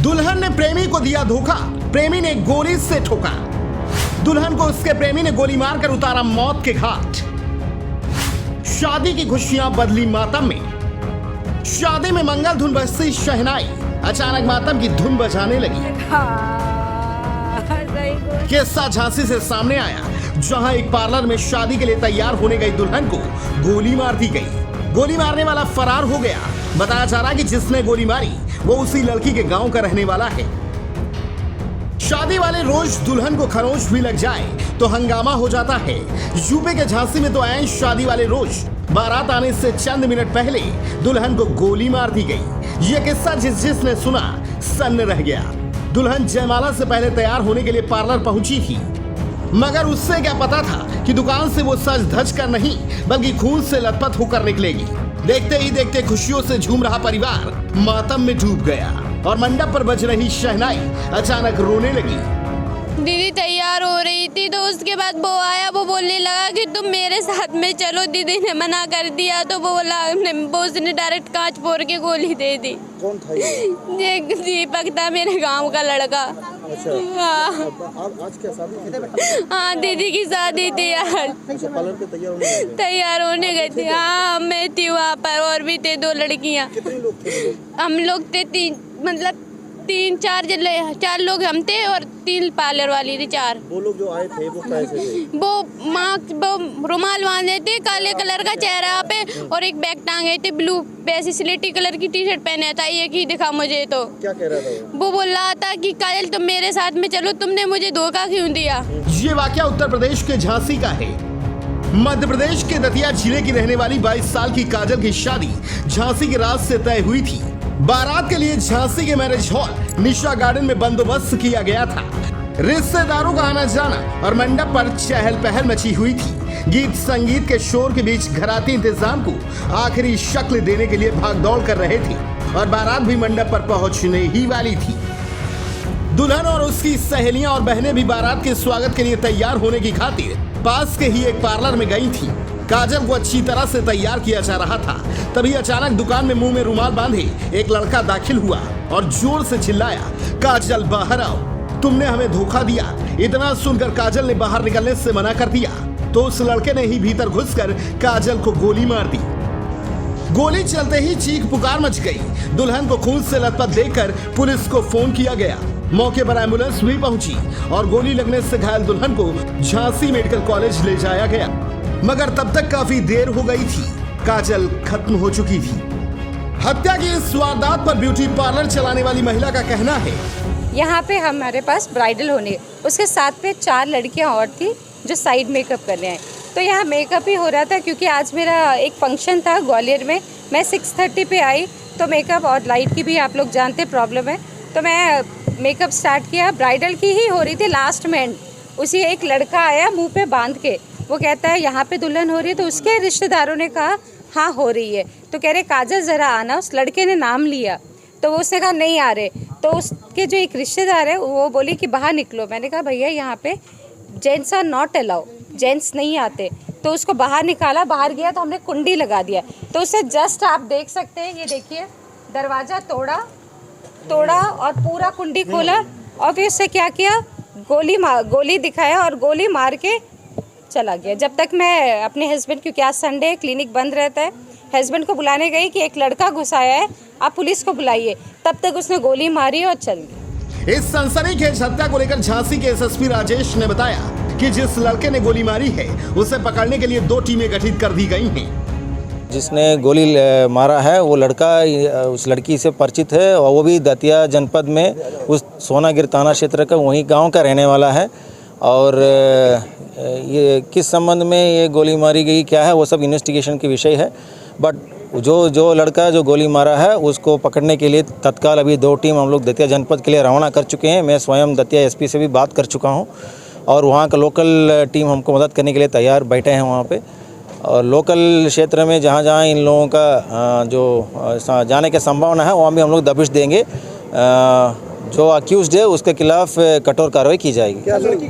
दुल्हन ने प्रेमी को दिया धोखा, प्रेमी ने गोली से ठोका। दुल्हन को उसके प्रेमी ने गोली मारकर उतारा मौत के घाट। शादी की खुशियां बदली मातम में। शादी में मंगल धुन बजती शहनाई, अचानक मातम की धुन बजाने लगी। किस्सा झांसी से सामने आया, जहां एक पार्लर में शादी के लिए तैयार होने गई दुल्हन को गोली मार दी गई। गोली मारने वाला फरार हो गया। बताया जा रहा है कि जिसने गोली मारी वो उसी लड़की के गांव का रहने वाला है। शादी वाले रोज दुल्हन को खरोंच भी लग जाए तो हंगामा हो जाता है। यूपी के झांसी में तो ऐन शादी वाले रोज बारात आने से चंद मिनट पहले दुल्हन को गोली मार दी गई। यह किस्सा जिसने सुना सन्न रह गया। दुल्हन जयमाला से पहले तैयार होने के लिए पार्लर पहुंची थी, मगर उससे क्या पता था कि दुकान से वो सज धज कर नहीं बल्कि खून से लथपथ होकर निकलेगी। देखते ही देखते खुशियों से झूम रहा परिवार मातम में डूब गया और मंडप पर बज रही शहनाई अचानक रोने लगी। दीदी तैयार हो रही थी तो उसके बाद वो आया, वो बोलने लगा कि तुम मेरे साथ में चलो। दीदी ने मना कर दिया तो वो बोला, उसने डायरेक्ट कांच फोड़ के गोली दे दी। कौन था ये? दीपक था, मेरे गांव का लड़का। अच्छा। हाँ। आज क्या शादी थी? हाँ दीदी की शादी थी यार। अच्छा, पार्लर पे तैयार होने गए थे। हाँ मैं थी वहाँ पर, और भी थे 2 लड़कियाँ। कितने लोग थे? हम लोग थे 4 लोग हम थे और 3 पार्लर वाली थी 4। वो लोग जो आए थे वो कैसे थे? वो रुमाल बांधे थे काले कलर का चेहरा पे और एक बैग टांगे थे ब्लू वैसी स्लेटी कलर की टी-शर्ट पहने था। एक ही दिखा मुझे। तो क्या कह रहा था वो बोल रहा था कि काजल तुम मेरे साथ में चलो, तुमने मुझे धोखा क्यों दिया। ये वाकया उत्तर प्रदेश के झांसी का है। मध्य प्रदेश के दतिया जिले की रहने वाली 22 साल की काजल की शादी झांसी के रात से तय हुई थी। बारात के लिए झांसी के मैरिज हॉल निशा गार्डन में बंदोबस्त किया गया था। रिश्तेदारों का आना जाना और मंडप पर चहल पहल मची हुई थी। गीत संगीत के शोर के बीच घराती इंतजाम को आखिरी शक्ल देने के लिए भागदौड़ कर रहे थे और बारात भी मंडप पर पहुंचने ही वाली थी। दुल्हन और उसकी सहेलियां और बहनें भी बारात के स्वागत के लिए तैयार होने की खातिर पास के ही एक पार्लर में गई थी। काजल को अच्छी तरह से तैयार किया जा रहा था, तभी अचानक दुकान में मुंह में रुमाल बांधे एक लड़का दाखिल हुआ और जोर से चिल्लाया, काजल बाहर आओ, तुमने हमें धोखा दिया। इतना सुनकर काजल ने बाहर निकलने से मना कर दिया तो उस लड़के ने ही भीतर घुसकर काजल को गोली मार दी। गोली चलते ही चीख पुकार मच गई। दुल्हन को खून से लथपथ देखकर पुलिस को फोन किया गया। मौके पर एम्बुलेंस भी पहुंची और गोली लगने से घायल दुल्हन को झांसी मेडिकल कॉलेज ले जाया गया, मगर तब तक काफी देर हो गई थी। काजल खत्म हो चुकी थी। हत्या की इस वारदात पर ब्यूटी पार्लर चलाने वाली महिला का कहना है, यहाँ पे हमारे पास ब्राइडल होने, उसके साथ में 4 लड़कियाँ और थी जो साइड मेकअप करने आए। तो यहाँ मेकअप ही हो रहा था क्योंकि आज मेरा एक फंक्शन था ग्वालियर में। मैं 6:30 पे आई तो मेकअप और लाइट की भी आप लोग जानते प्रॉब्लम है, तो मैं मेकअप स्टार्ट किया। ब्राइडल की ही हो रही थी लास्ट में एंड। उसी एक लड़का आया मुंह पे बांध के, वो कहता है यहाँ पे दुल्हन हो रही है। तो उसके रिश्तेदारों ने कहा हाँ हो रही है। तो कह रहे काजल ज़रा आना। उस लड़के ने नाम लिया तो उसने कहा नहीं आ रहे। तो उसके जो एक रिश्तेदार है वो बोली कि बाहर निकलो। मैंने कहा भैया यहाँ पे gents are not allow, gents नहीं आते। तो उसको बाहर निकाला, बाहर गया तो हमने कुंडी लगा दिया। तो उसे जस्ट आप देख सकते हैं, ये देखिए दरवाज़ा तोड़ा और पूरा कुंडी खोला और फिर उससे क्या किया, गोली दिखाया और गोली मार के चला गया। जब तक मैं अपने हस्बैंड, क्योंकि आज संडे क्लिनिक बंद रहता है, हस्बैंड को बुलाने गई कि एक लड़का घुसाया है, आप पुलिस को बुलाइए, तब तक उसने गोली मारी और चल गई। इस सनसनीखेज हत्या को लेकर झांसी के एसएसपी राजेश ने बताया कि जिस लड़के ने गोली मारी है उसे पकड़ने के लिए 2 टीमें गठित कर दी गई हैं। जिसने गोली मारा है वो लड़का उस लड़की से परिचित है और वो भी दतिया जनपद में उस सोनागिर थाना क्षेत्र का वहीं गांव का रहने वाला है। और ये किस संबंध में ये गोली मारी गई क्या है वो सब इन्वेस्टिगेशन के विषय है। बट जो लड़का जो गोली मारा है उसको पकड़ने के लिए तत्काल अभी 2 टीम हम लोग दतिया जनपद के लिए रवाना कर चुके हैं। मैं स्वयं दतिया एसपी से भी बात कर चुका हूं और वहां का लोकल टीम हमको मदद करने के लिए तैयार बैठे हैं वहां पे। और लोकल क्षेत्र में जहां इन लोगों का जो जाने की संभावना है वहाँ भी हम लोग दबिश देंगे। जो अक्यूज्ड है उसके खिलाफ कठोर कार्रवाई की जाएगी।